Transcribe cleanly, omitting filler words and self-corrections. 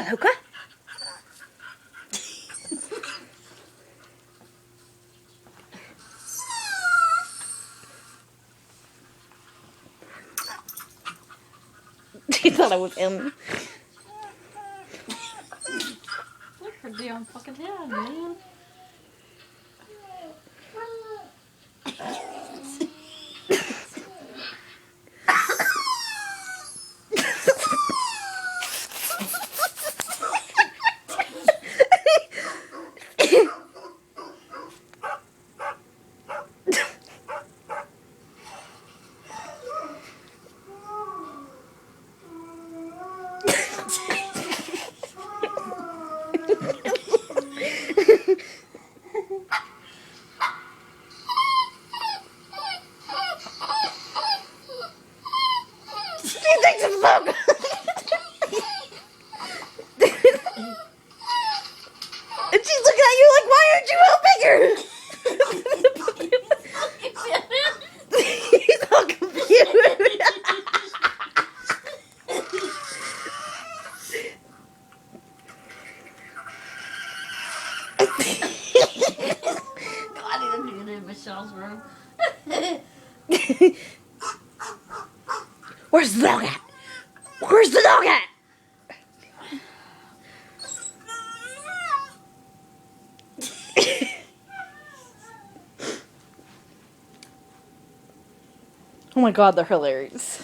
hookah? She thought it was him. Look her damn fucking head, man. She thinks it's Logan. And she's looking at you like, why aren't you all bigger? He's all confused. God, I need to get in Michelle's room. Where's the dog at? Where's the dog at? Oh my god, they're hilarious.